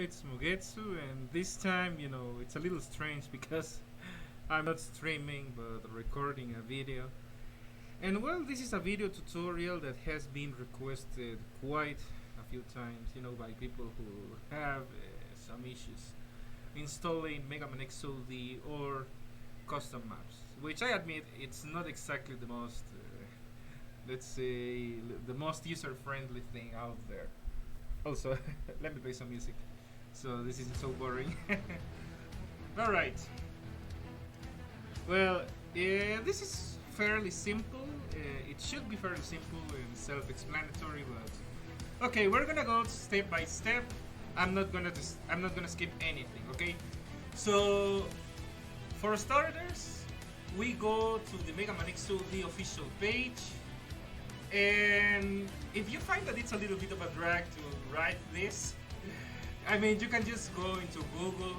it's Mugetsu, and this time, it's a little strange because I'm not streaming but recording a video. And well, this is a video tutorial that has been requested quite a few times, by people who have some issues installing MMXOD or custom maps, which I admit it's not exactly the most, let's say, the most user-friendly thing out there. Also, let me play some music, so this isn't so boring. All right. Well, this is fairly simple. It should be fairly simple and self-explanatory, but okay, we're gonna go step by step. I'm not gonna skip anything. Okay, so for starters, we go to the MMXOD official page. And if you find that it's a little bit of a drag to write this, I mean, you can just go into Google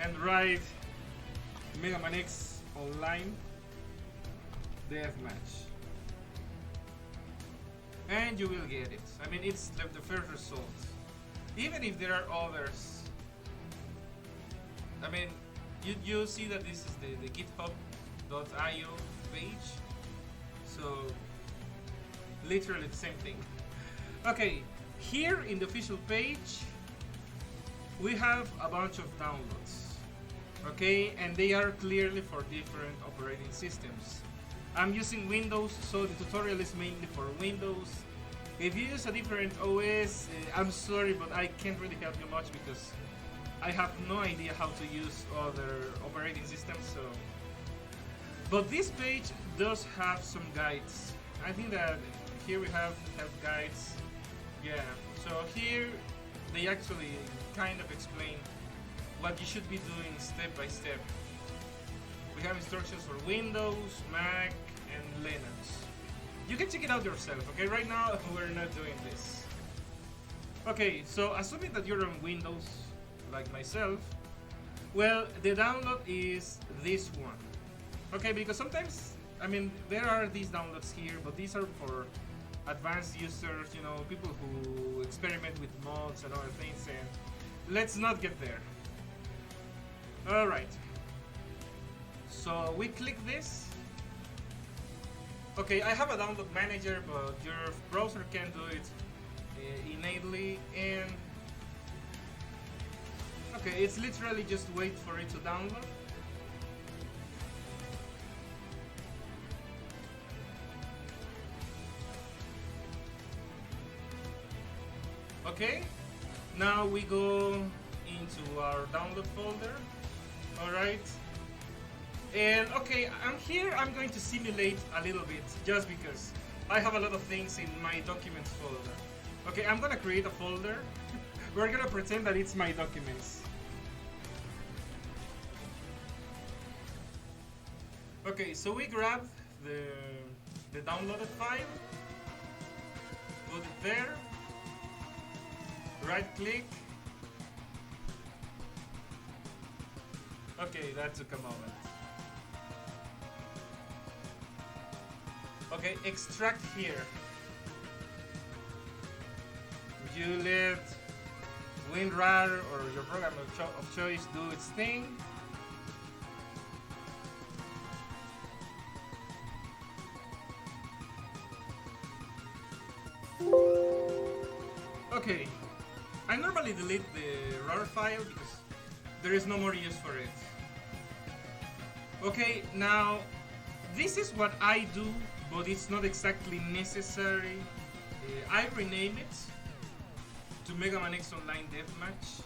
and write MX Online Deathmatch, and you will get it. I mean, it's like the first result. Even if there are others, I mean, you see that this is the GitHub.io page, so literally the same thing. Okay, here in the official page we have a bunch of downloads, okay, and they are clearly for different operating systems. I'm using Windows, so the tutorial is mainly for Windows. If you use a different OS, I'm sorry, but I can't really help you much because I have no idea how to use other operating systems. So, but this page does have some guides. I think that here we have help guides. Yeah, so here they actually kind of explain what you should be doing step by step. We have instructions for Windows, Mac, and Linux. You can check it out yourself, okay? Right now we're not doing this. Okay, so assuming that you're on Windows, like myself, well, the download is this one. Okay, because sometimes, I mean, there are these downloads here, but these are for advanced users, people who experiment with mods and other things, and let's not get there. Alright, so we click this. Okay, I have a download manager, but your browser can do it innately, and okay, it's literally just wait for it to download. Okay, now we go into our download folder. Alright, and okay, I'm going to simulate a little bit just because I have a lot of things in my documents folder. Okay, I'm gonna create a folder. We're gonna pretend that it's my documents. Okay, so we grab the downloaded file, put it there, right click. Okay, that took a moment. Okay, extract here. You let WinRAR or your program of choice do its thing. Okay, I normally delete the RAR file because there is no more use for it. Okay, now this is what I do, but it's not exactly necessary. I rename it to MX Online Deathmatch.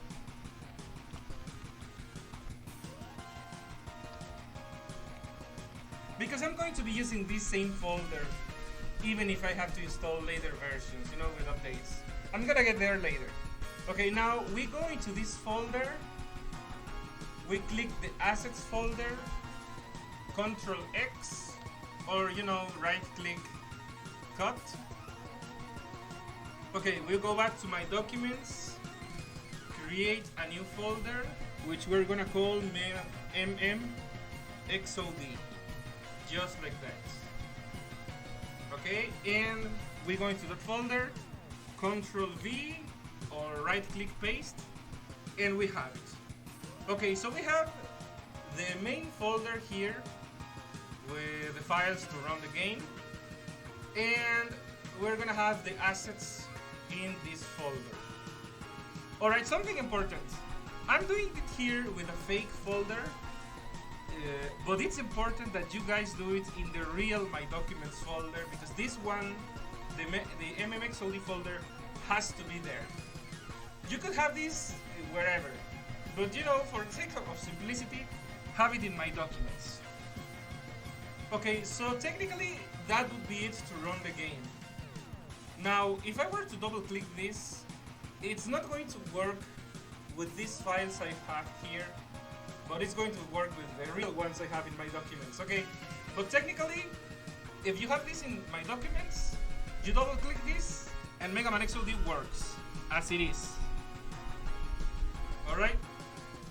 Because I'm going to be using this same folder even if I have to install later versions, with updates. I'm gonna get there later. Okay, now we go into this folder, we click the assets folder, Ctrl X, or right click, cut. Okay, we'll go back to my documents, create a new folder, which we're gonna call MMXOD, just like that. Okay, and we go into that folder, Ctrl V or right click paste, and we have it. Okay, so we have the main folder here with the files to run the game, and we're gonna have the assets in this folder. Alright, something important. I'm doing it here with a fake folder, but it's important that you guys do it in the real My Documents folder, because this one, the MMXOD folder, has to be there. You could have this wherever, but you know, for the sake of simplicity, have it in My Documents. Okay, so technically that would be it to run the game. Now, if I were to double click this, it's not going to work with these files I have here, but it's going to work with the real ones I have in My Documents. Okay, but technically, if you have this in My Documents, you double click this and MMXOD works as it is. Alright,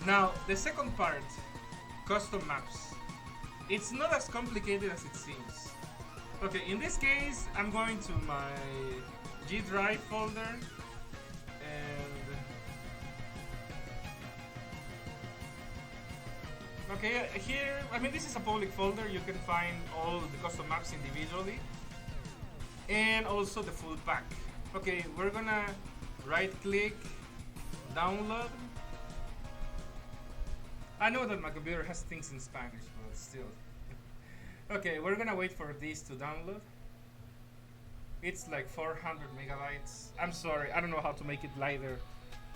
now the second part, custom maps. It's not as complicated as it seems. Okay, in this case, I'm going to my G drive folder, and okay, here, I mean, this is a public folder. You can find all the custom maps individually, and also the full pack. Okay, we're gonna right click, download. I know that my computer has things in Spanish, but still. Okay, we're gonna wait for this to download. It's like 400 megabytes. I'm sorry, I don't know how to make it lighter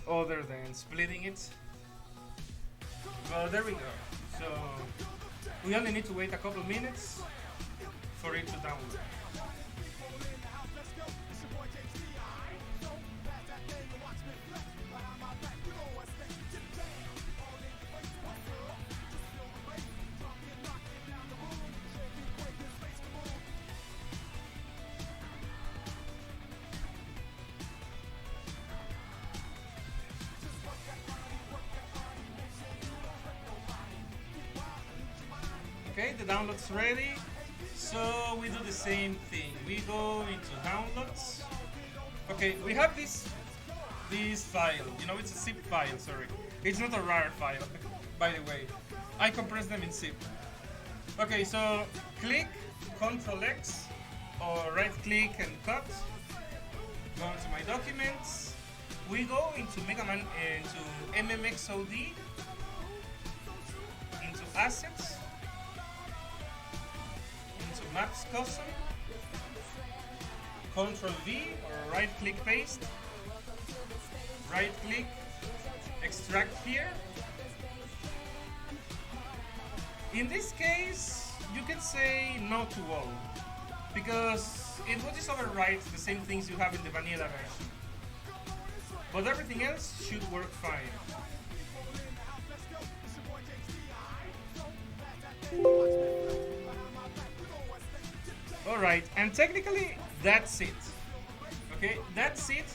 other than splitting it. But there we go. So we only need to wait a couple minutes for it to download. Okay, the download's ready. So we do the same thing. We go into downloads. Okay, we have this file. You know, it's a zip file, sorry. It's not a RAR file, by the way. I compress them in zip. Okay, so click Ctrl X or right click and cut. Go into My Documents. We go into MMXOD, into Assets, into Maps Custom, Ctrl V or right click paste, right click, extract here. In this case, you can say no to all, because it will just overwrite the same things you have in the vanilla version. But everything else should work fine. Alright, and technically that's it. Okay, that's it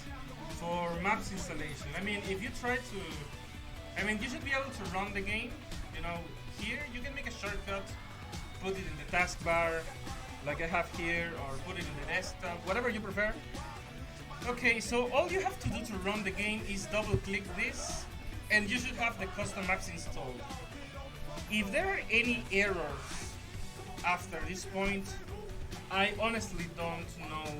for maps installation. I mean, if you try to, you should be able to run the game. You know, here you can make a shortcut, put it in the taskbar, like I have here, or put it in the desktop, whatever you prefer. Okay, so all you have to do to run the game is double click this, and you should have the custom maps installed. If there are any errors after this point, I honestly don't know,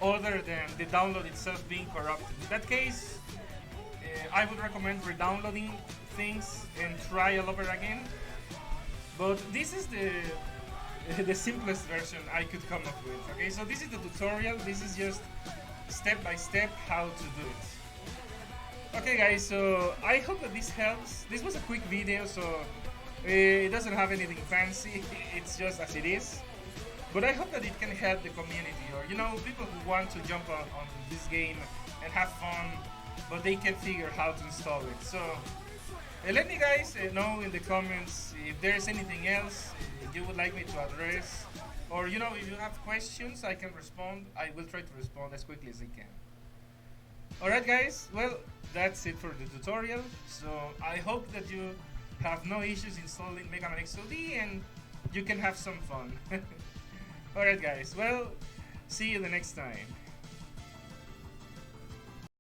other than the download itself being corrupted. In that case, I would recommend re-downloading things and try all over again. But this is the simplest version I could come up with. Okay, so this is the tutorial. This is just step by step how to do it. Okay guys, so I hope that this helps. This was a quick video, so it doesn't have anything fancy. It's just as it is. But I hope that it can help the community, or you know, people who want to jump on this game and have fun, but they can't figure how to install it. So let me guys know in the comments if there's anything else you would like me to address, or you know, if you have questions I can respond. I will try to respond as quickly as I can. Alright guys, well, that's it for the tutorial. So I hope that you have no issues installing MMXOD and you can have some fun. Alright guys, well, see you the next time.